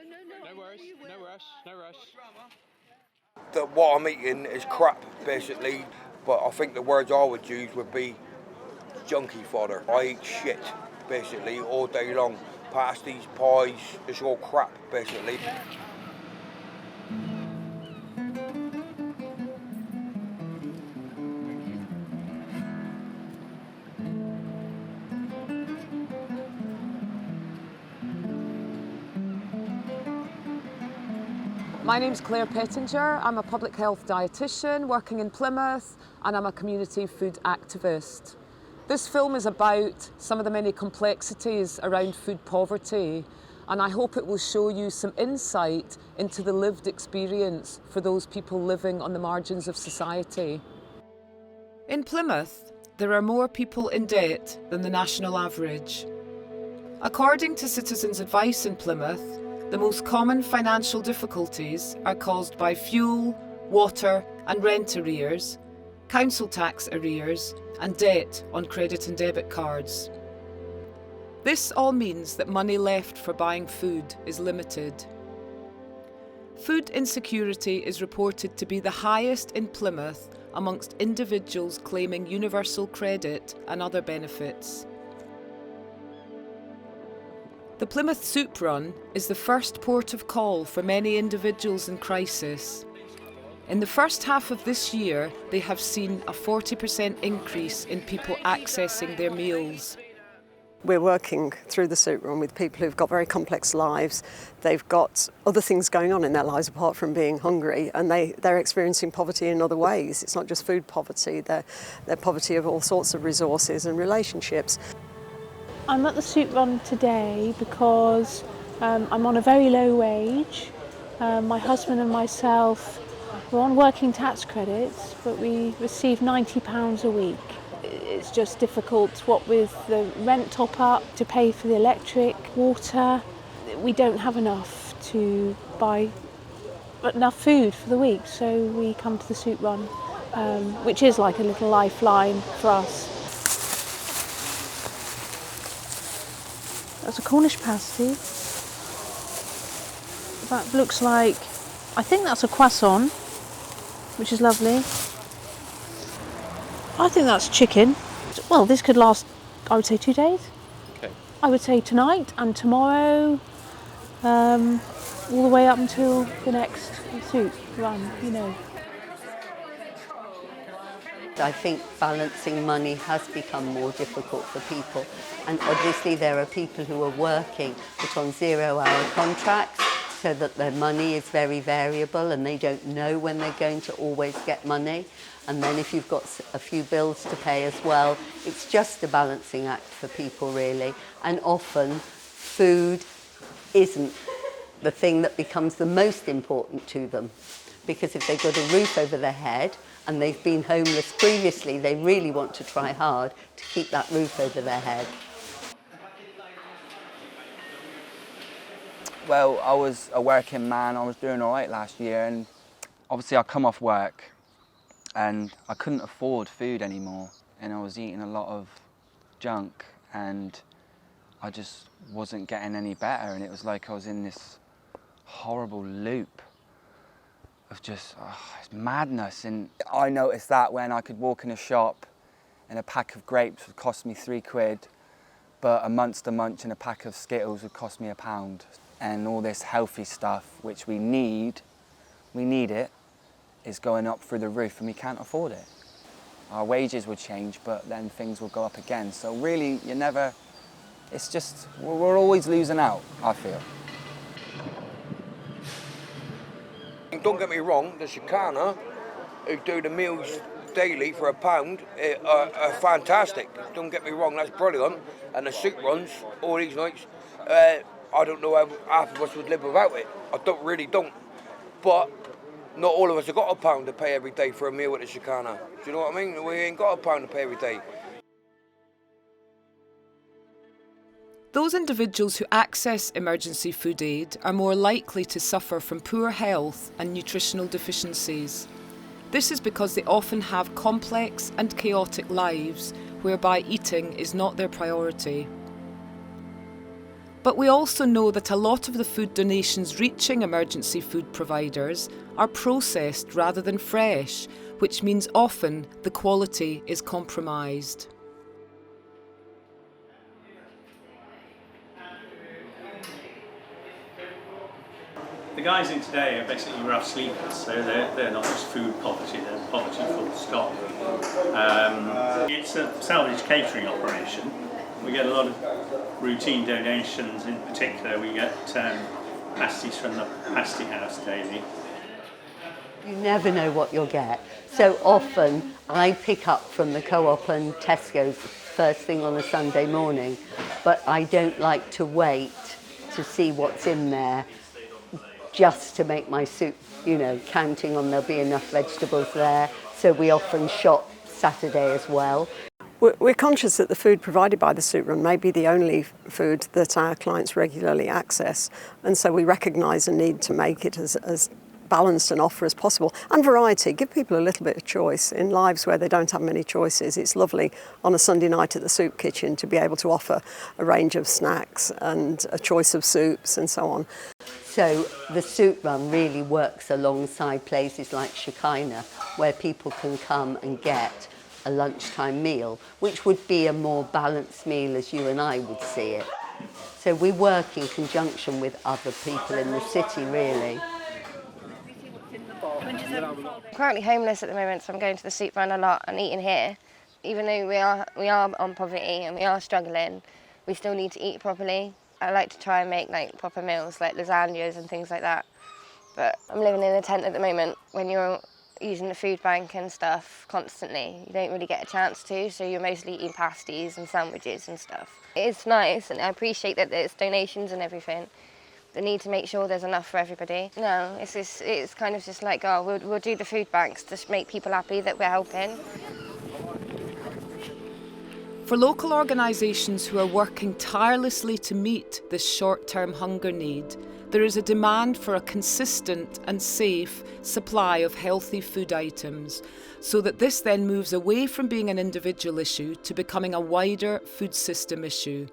No worries, no rush, no rush. What I'm eating is crap, basically, but I think the words I would use would be junkie fodder. I eat shit, basically, all day long. Pasties, pies, it's all crap, basically. My name's Claire Pettinger. I'm a public health dietitian working in Plymouth, and I'm a community food activist. This film is about some of the many complexities around food poverty, and I hope it will show you some insight into the lived experience for those people living on the margins of society. In Plymouth, there are more people in debt than the national average. According to Citizens Advice in Plymouth, the most common financial difficulties are caused by fuel, water and rent arrears, council tax arrears and debt on credit and debit cards. This all means that money left for buying food is limited. Food insecurity is reported to be the highest in Plymouth amongst individuals claiming universal credit and other benefits. The Plymouth Soup Run is the first port of call for many individuals in crisis. In the first half of this year, they have seen a 40% increase in people accessing their meals. We're working through the Soup Run with people who've got very complex lives. They've got other things going on in their lives apart from being hungry, and they're experiencing poverty in other ways. It's not just food poverty, they're poverty of all sorts of resources and relationships. I'm at the Soup Run today because I'm on a very low wage. My husband and myself were on working tax credits, but we receive £90 a week. It's just difficult, what with the rent top up, to pay for the electric, water. We don't have enough to buy enough food for the week, so we come to the Soup Run, which is like a little lifeline for us. That's a Cornish pasty. That looks like, I think that's a croissant, which is lovely. I think that's chicken. Well, this could last, I would say, 2 days. Okay. I would say tonight and tomorrow, all the way up until the next soup run, you know. I think balancing money has become more difficult for people, and obviously there are people who are working but on 0-hour contracts, so that their money is very variable and they don't know when they're going to always get money. And then if you've got a few bills to pay as well, it's just a balancing act for people really, and often food isn't the thing that becomes the most important to them, because if they've got a roof over their head and they've been homeless previously, they really want to try hard to keep that roof over their head. Well, I was a working man, I was doing all right last year, and obviously I come off work and I couldn't afford food anymore, and I was eating a lot of junk and I just wasn't getting any better, and it was like I was in this horrible loop of just it's madness. And I noticed that when I could walk in a shop and a pack of grapes would cost me £3, but a Monster Munch and a pack of Skittles would cost me £1. And all this healthy stuff, which we need it, is going up through the roof and we can't afford it. Our wages would change, but then things will go up again. So really, it's just, we're always losing out, I feel. Don't get me wrong, the Chicana, who do the meals daily for £1, are fantastic. Don't get me wrong, that's brilliant. And the soup runs all these nights. I don't know how half of us would live without it. I really don't. But not all of us have got £1 to pay every day for a meal at the Chicana. Do you know what I mean? We ain't got £1 to pay every day. Those individuals who access emergency food aid are more likely to suffer from poor health and nutritional deficiencies. This is because they often have complex and chaotic lives whereby eating is not their priority. But we also know that a lot of the food donations reaching emergency food providers are processed rather than fresh, which means often the quality is compromised. The guys in today are basically rough sleepers, so they're not just food poverty, they're poverty full stop. It's a salvage catering operation. We get a lot of routine donations. In particular, we get pasties from the pasty house daily. You never know what you'll get. So often I pick up from the Co-op and Tesco's first thing on a Sunday morning, but I don't like to wait to see what's in there just to make my soup, you know, counting on there'll be enough vegetables there. So we often shop Saturday as well. We're conscious that the food provided by the soup run may be the only food that our clients regularly access, and so we recognise a need to make it as balanced an offer as possible, and variety. Give people a little bit of choice. In lives where they don't have many choices, it's lovely on a Sunday night at the soup kitchen to be able to offer a range of snacks and a choice of soups and so on. So the soup run really works alongside places like Shekinah, where people can come and get a lunchtime meal, which would be a more balanced meal as you and I would see it. So we work in conjunction with other people in the city, really. I'm currently homeless at the moment, so I'm going to the soup run a lot and eating here. Even though we are on poverty and we are struggling, we still need to eat properly. I like to try and make like proper meals, like lasagnas and things like that. But I'm living in a tent at the moment. When you're using the food bank and stuff constantly, you don't really get a chance to, so you're mostly eating pasties and sandwiches and stuff. It's nice, and I appreciate that there's donations and everything. The need to make sure there's enough for everybody. No, it's kind of just like, oh, we'll do the food banks to make people happy that we're helping. For local organisations who are working tirelessly to meet this short-term hunger need, there is a demand for a consistent and safe supply of healthy food items, so that this then moves away from being an individual issue to becoming a wider food system issue.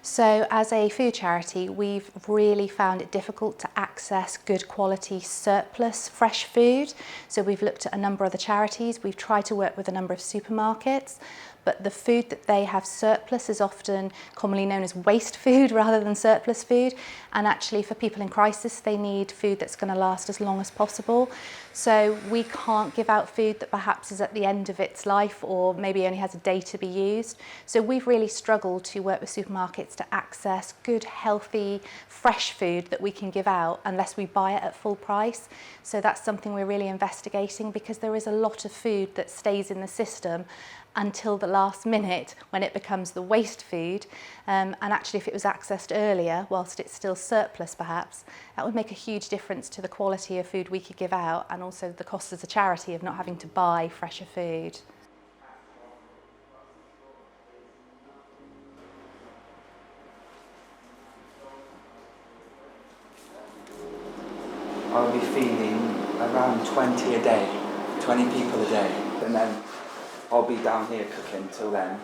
So as a food charity, we've really found it difficult to access good quality surplus fresh food. So we've looked at a number of the charities, we've tried to work with a number of supermarkets, but the food that they have surplus is often commonly known as waste food rather than surplus food. And actually for people in crisis, they need food that's going to last as long as possible. So we can't give out food that perhaps is at the end of its life or maybe only has a day to be used. So we've really struggled to work with supermarkets to access good, healthy, fresh food that we can give out unless we buy it at full price. So that's something we're really investigating, because there is a lot of food that stays in the system until the last minute when it becomes the waste food. And actually if it was accessed earlier, whilst it's still surplus perhaps, that would make a huge difference to the quality of food we could give out, and also the cost as a charity of not having to buy fresher food. I'll be feeding around 20 a day, 20 people a day, and then I'll be down here cooking till then.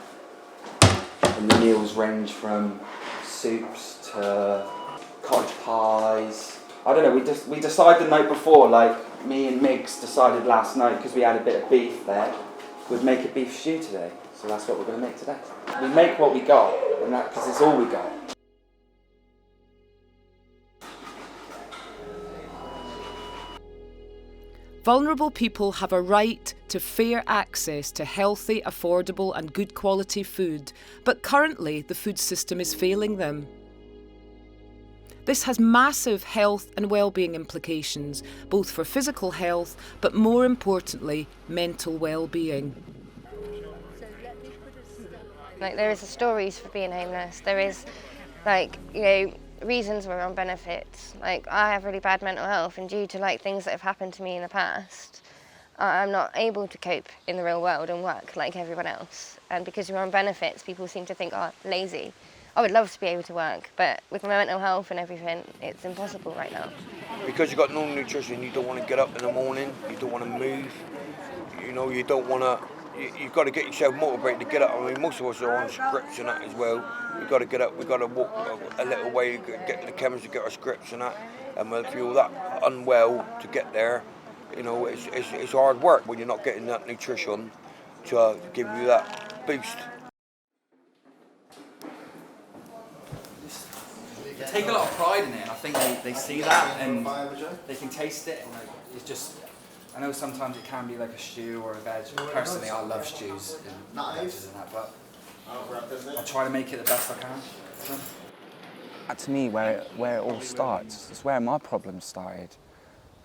And the meals range from soups to cottage pies. I don't know, we decided the night before, like me and Migs decided last night, because we had a bit of beef there, we'd make a beef stew today. So that's what we're going to make today. We make what we got, and that because it's all we got. Vulnerable people have a right to fair access to healthy, affordable and good quality food, but currently the food system is failing them. This has massive health and well-being implications, both for physical health, but more importantly, mental well-being. Like, there is stories for being homeless. There is, reasons we're on benefits. Like, I have really bad mental health, and due to things that have happened to me in the past, I'm not able to cope in the real world and work like everyone else. And because we're on benefits, people seem to think, oh, lazy. I would love to be able to work, but with my mental health and everything, it's impossible right now. Because you've got no nutrition, you don't want to get up in the morning, you don't want to move, you don't want to you've got to get yourself motivated to get up. I mean, most of us are on scripts and that as well. We've got to get up, we've got to walk a little way, get to the chemist to get our scripts and that. And we'll feel that unwell to get there. You know, it's hard work when you're not getting that nutrition to give you that boost. They take a lot of pride in it, and I think they see that and they can taste it. And it's just, I know sometimes it can be like a stew or a veg. Personally, I love stews and veggies and that, but I try to make it the best I can. So. To me, where it all starts, it's where my problems started.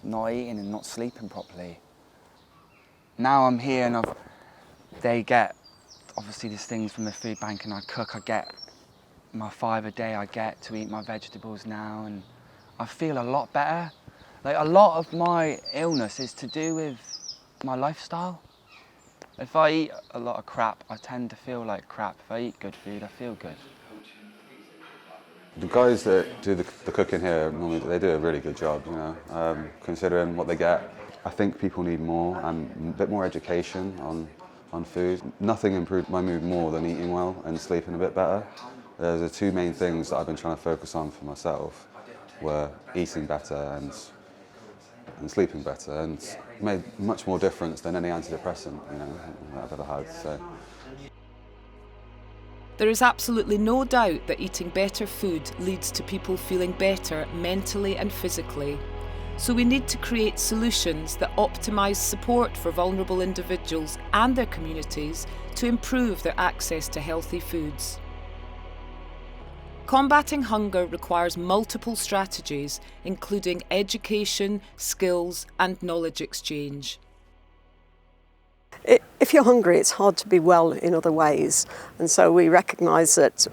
Not eating and not sleeping properly. Now I'm here and they get, obviously these things from the food bank and I cook, I get my 5 a day I get to eat my vegetables now, and I feel a lot better. Like, a lot of my illness is to do with my lifestyle. If I eat a lot of crap, I tend to feel like crap. If I eat good food, I feel good. The guys that do the cooking here, normally they do a really good job, you know, considering what they get. I think people need more and a bit more education on food. Nothing improved my mood more than eating well and sleeping a bit better. Those are the two main things that I've been trying to focus on for myself, were eating better and sleeping better, and it made much more difference than any antidepressant, you know, that I've ever had. So. There is absolutely no doubt that eating better food leads to people feeling better mentally and physically. So we need to create solutions that optimise support for vulnerable individuals and their communities to improve their access to healthy foods. Combating hunger requires multiple strategies, including education, skills and knowledge exchange. If you're hungry, it's hard to be well in other ways, and so we recognise that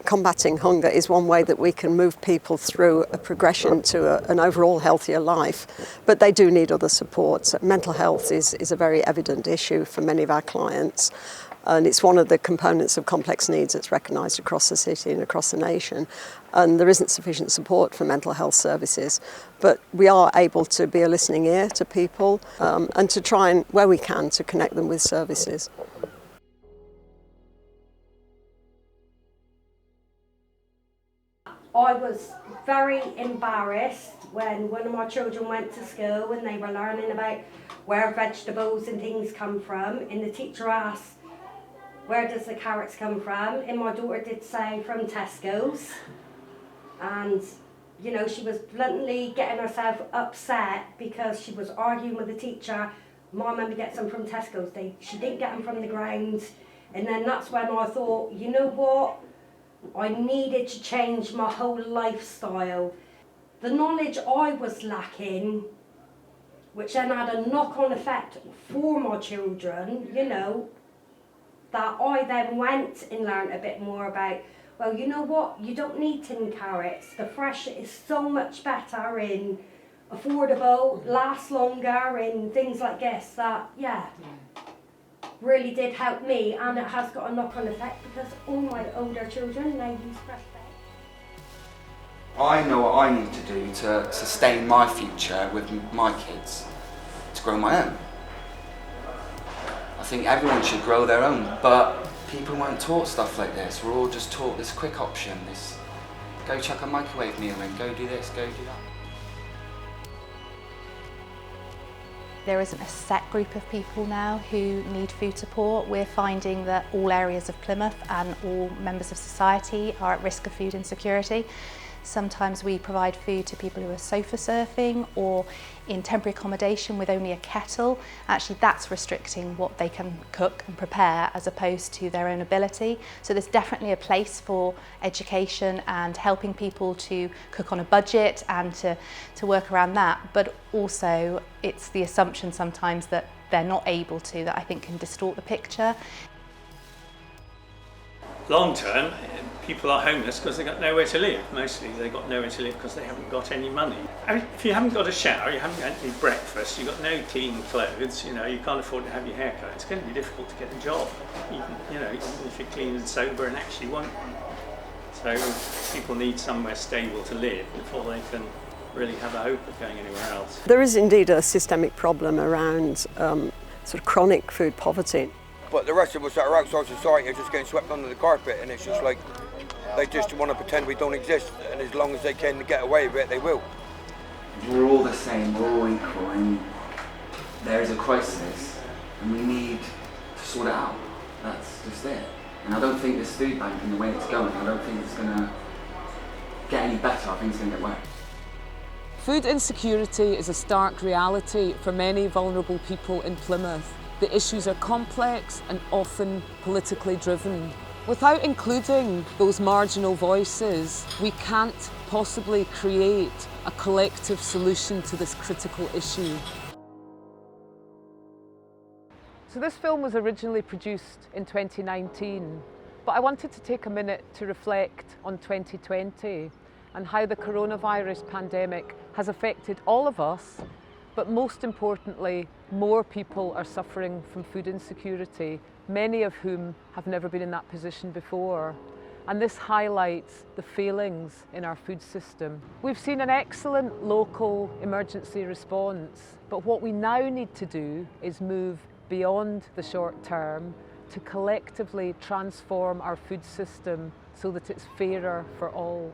combating hunger is one way that we can move people through a progression to an overall healthier life, but they do need other support. Mental health is a very evident issue for many of our clients, and it's one of the components of complex needs that's recognised across the city and across the nation, and there isn't sufficient support for mental health services, but we are able to be a listening ear to people and to try and, where we can, to connect them with services. I was very embarrassed when one of my children went to school and they were learning about where vegetables and things come from, and the teacher asked, where does the carrots come from? And my daughter did say from Tesco's, and you know, she was bluntly getting herself upset because she was arguing with the teacher. My mum gets them from Tesco's, she didn't get them from the ground. And then that's when I thought, you know what? I needed to change my whole lifestyle. The knowledge I was lacking, which then had a knock-on effect for my children, you know, that I then went and learned a bit more about, well, you know what, you don't need tin carrots. The fresh is so much better and affordable, lasts longer and things like this that, yeah, really did help me, and it has got a knock-on effect because all my older children now use fresh veg. I know what I need to do to sustain my future with my kids, to grow my own. I think everyone should grow their own, but people weren't taught stuff like this. We're all just taught this quick option, this go chuck a microwave meal in, go do this, go do that. There isn't a set group of people now who need food support. We're finding that all areas of Plymouth and all members of society are at risk of food insecurity. Sometimes we provide food to people who are sofa surfing or in temporary accommodation with only a kettle. Actually, that's restricting what they can cook and prepare as opposed to their own ability. So there's definitely a place for education and helping people to cook on a budget and to work around that. But also, it's the assumption sometimes that they're not able to that I think can distort the picture. Long term, people are homeless because they've got nowhere to live. Mostly they've got nowhere to live because they haven't got any money. I mean, if you haven't got a shower, you haven't got any breakfast, you've got no clean clothes, you know, you can't afford to have your hair cut, it's going to be difficult to get a job, even if you're clean and sober and actually want one. So people need somewhere stable to live before they can really have a hope of going anywhere else. There is indeed a systemic problem around sort of chronic food poverty. But the rest of us that are outside society are just getting swept under the carpet, and it's just like they just want to pretend we don't exist, and as long as they can get away with it, they will. We're all the same, we're all equal, and there is a crisis, and we need to sort it out. That's just it. And I don't think this food bank and the way it's going, I don't think it's going to get any better, I think it's going to get worse. Food insecurity is a stark reality for many vulnerable people in Plymouth. The issues are complex and often politically driven. Without including those marginal voices, we can't possibly create a collective solution to this critical issue. So this film was originally produced in 2019, but I wanted to take a minute to reflect on 2020 and how the coronavirus pandemic has affected all of us, but most importantly, more people are suffering from food insecurity, many of whom have never been in that position before. And this highlights the failings in our food system. We've seen an excellent local emergency response, but what we now need to do is move beyond the short term to collectively transform our food system so that it's fairer for all.